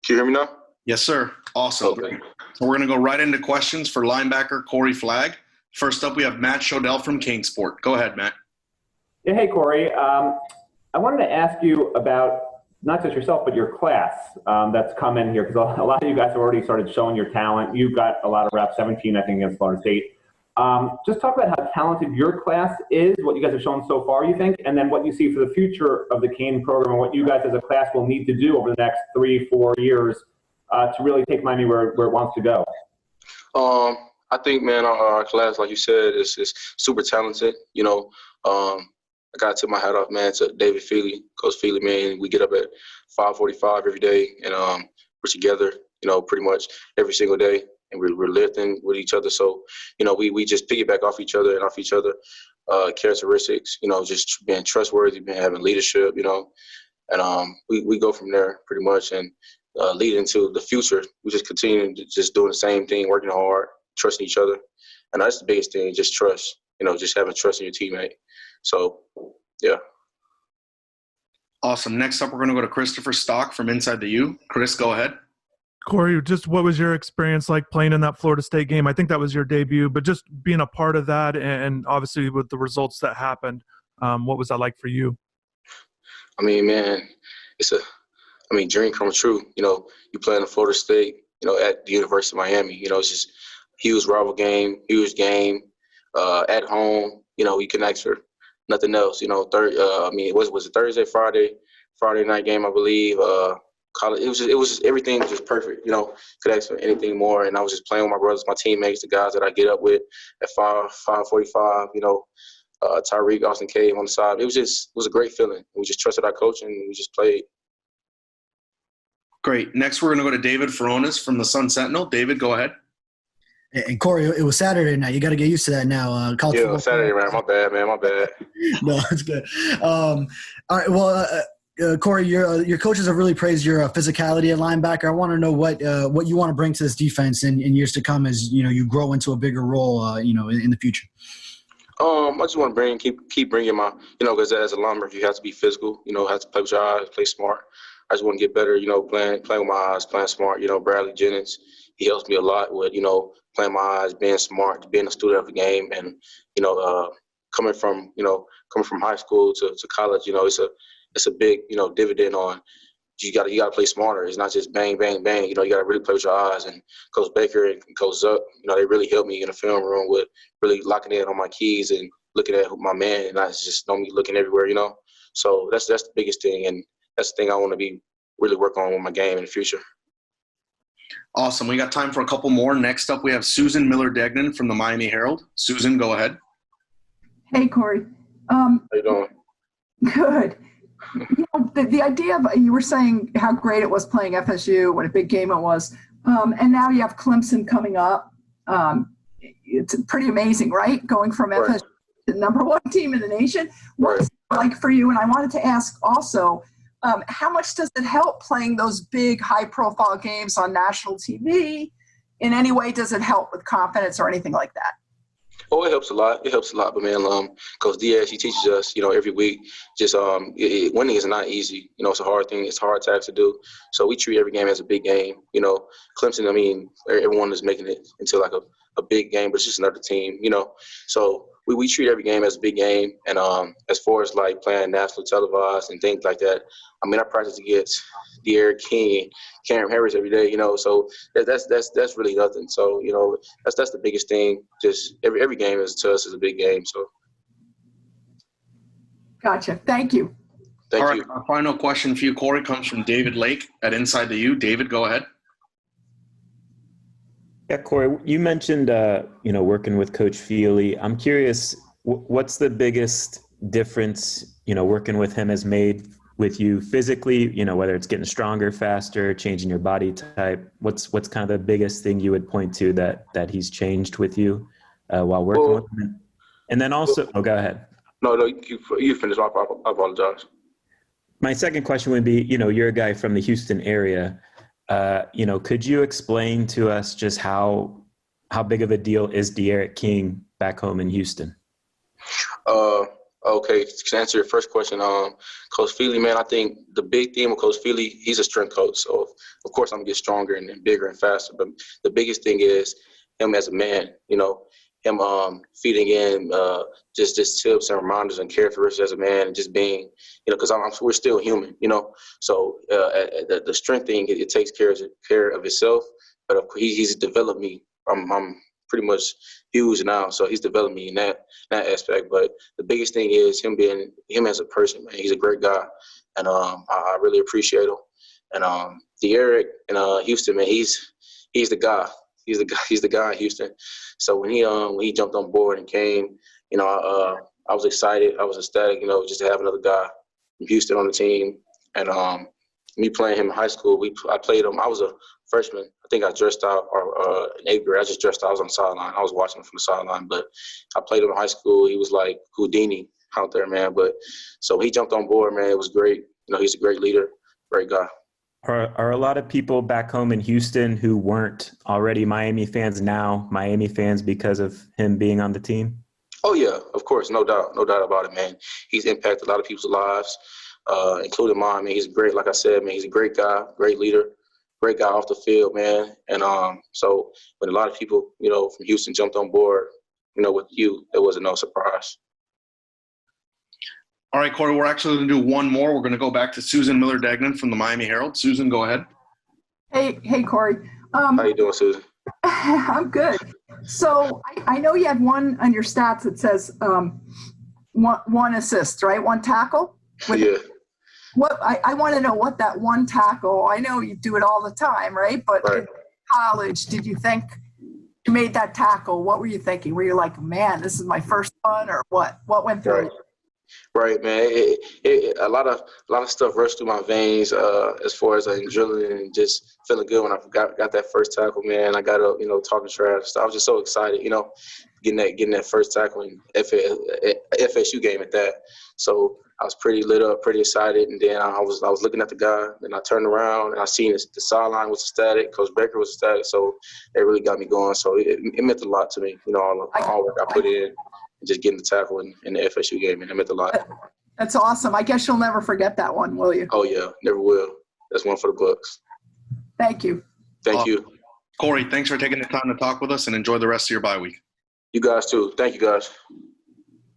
Can you hear me now? Yes, sir. Awesome. Okay. So we're going to go right into questions for linebacker Corey Flagg. First up, we have Matt Shodell from Kingsport. Go ahead, Matt. Yeah, hey, Corey. I wanted to ask you about not just yourself, but your class that's come in here, because a lot of you guys have already started showing your talent. You've got a lot of reps, 17, I think, against Florida State. Just talk about how talented your class is, what you guys have shown so far, you think, and then what you see for the future of the Kane program and what you guys as a class will need to do over the next 3-4 years to really take Miami where it wants to go. I think, man, our class, like you said, is super talented. You know, I got to tip my hat off, man, to David Feely, Coach Feely, man. We get up at 5:45 every day, and we're together, you know, pretty much every single day, and we're lifting with each other. So, you know, we just piggyback off each other and off each other characteristics, you know, just being trustworthy, being having leadership, you know, and we go from there pretty much and lead into the future. We just continue to just doing the same thing, working hard, trusting each other, and that's the biggest thing, just trust, you know, just having trust in your teammate. So, yeah. Awesome. Next up, we're going to go to Christopher Stock from Inside the U. Chris, go ahead. Corey, just what was your experience like playing in that Florida State game? I think that was your debut, but just being a part of that and obviously with the results that happened, what was that like for you? I mean, man, it's dream come true. You know, you play in Florida State, you know, at the University of Miami. You know, it's just huge rival game, huge game, at home. You know, you can ask for nothing else. You know, was it Thursday, Friday night game, I believe. College, it was just everything was just perfect. You know, could ask for anything more. And I was just playing with my brothers, my teammates, the guys that I get up with at 5:45. You know, Tyreek, Austin Cave on the side. It was a great feeling. We just trusted our coach and we just played. Great. Next, we're going to go to David Ferronis from the Sun Sentinel. David, go ahead. And Corey, it was Saturday night. You got to get used to that now. Yeah, Saturday, man. My bad, man. My bad. No, it's good. All right. Well, Corey, your coaches have really praised your physicality at linebacker. I want to know what you want to bring to this defense in years to come as you grow into a bigger role, in the future. I just want to keep bringing my, because as a linebacker, you have to be physical. Have to play with your eyes, play smart. I just want to get better. Playing with my eyes, playing smart. Bradley Jennings, he helps me a lot with playing my eyes, being smart, being a student of the game, and coming from high school to college. It's a big dividend on. You got to play smarter. It's not just bang, bang, bang. You got to really play with your eyes. And Coach Baker and Coach Zuck, they really helped me in the film room with really locking in on my keys and looking at my man, and not just me looking everywhere. So that's the biggest thing, and that's the thing I want to be really work on with my game in the future. Awesome. We got time for a couple more. Next up, we have Susan Miller-Degnan from the Miami Herald. Susan, go ahead. Hey, Corey. How you doing? Good. The idea of, you were saying how great it was playing FSU, what a big game it was, and now you have Clemson coming up. It's pretty amazing, right? Going from FSU to the number one team in the nation. What's it like for you? And I wanted to ask also, how much does it help playing those big, high-profile games on national TV? In any way, does it help with confidence or anything like that? Oh, it helps a lot. It helps a lot. But, man, Coach Diaz, he teaches us, every week, just winning is not easy. It's a hard thing. It's a hard task to do. So we treat every game as a big game. Clemson, everyone is making it into like a big game, but it's just another team, So we treat every game as a big game. And as far as, like, playing national televised and things like that, I practice against D'Eriq King and Cameron Harris every day, so that's really nothing. So, that's the biggest thing. Just every game to us is a big game. So. Gotcha. Thank you. Thank you. Our final question for you, Corey, comes from David Lake at Inside the U. David, go ahead. Yeah, Corey, you mentioned, working with Coach Feely. I'm curious, what's the biggest difference, working with him has made with you physically, whether it's getting stronger, faster, changing your body type? What's kind of the biggest thing you would point to that he's changed with you while working with him? And then also, go ahead. No, you finish. I apologize. My second question would be, you're a guy from the Houston area. Could you explain to us just how big of a deal is D'Eriq King back home in Houston? Okay, to answer your first question, Coach Feely, man, I think the big thing with Coach Feely, he's a strength coach. So, of course, I'm going to get stronger and bigger and faster. But the biggest thing is him as a man, him feeding in just tips and reminders and characteristics as a man and just being, because we're still human, So the strength thing, it takes care of itself. But he's developed me. I'm pretty much huge now, so he's developed me in that aspect. But the biggest thing is him as a person, man. He's a great guy, and I really appreciate him. And De'Eric in Houston, man, he's the guy. He's the guy in Houston. So when he jumped on board and came, I was excited. I was ecstatic, just to have another guy from Houston on the team. And me playing him in high school, I played him. I was a freshman. I think I dressed out in 8th grade. I just dressed out. I was on the sideline. I was watching him from the sideline. But I played him in high school. He was like Houdini out there, man. But so he jumped on board, man. It was great. He's a great leader, great guy. Are a lot of people back home in Houston who weren't already Miami fans now Miami fans because of him being on the team? Oh, yeah, of course. No doubt about it, man. He's impacted a lot of people's lives, including mine. I mean, he's great. Like I said, man, he's a great guy, great leader, great guy off the field, man. And so when a lot of people, from Houston jumped on board, with you, it wasn't no surprise. All right, Corey, we're actually going to do one more. We're going to go back to Susan Miller-Degnan from the Miami Herald. Susan, go ahead. Hey, Corey. How you doing, Susan? I'm good. So I know you had one on your stats that says one assist, right? One tackle? Yeah. What I want to know what that one tackle, I know you do it all the time, right? But right. In college, did you think you made that tackle? What were you thinking? Were you like, man, this is my first one, or what? What went through you? Right, man. A lot of stuff rushed through my veins as far as adrenaline and just feeling good when I got that first tackle, man. I got up, talking trash. I was just so excited, getting that first tackle in FSU game at that. So I was pretty lit up, pretty excited, and then I was looking at the guy. Then I turned around and I seen the sideline was ecstatic. Coach Baker was ecstatic. So it really got me going. So it meant a lot to me, all the work I put in. Just getting the tackle in the FSU game, and it meant a lot. That's awesome. I guess you'll never forget that one, will you? Oh, yeah, never will. That's one for the books. Thank you. Thank you. Corey, thanks for taking the time to talk with us, and enjoy the rest of your bye week. You guys, too. Thank you, guys.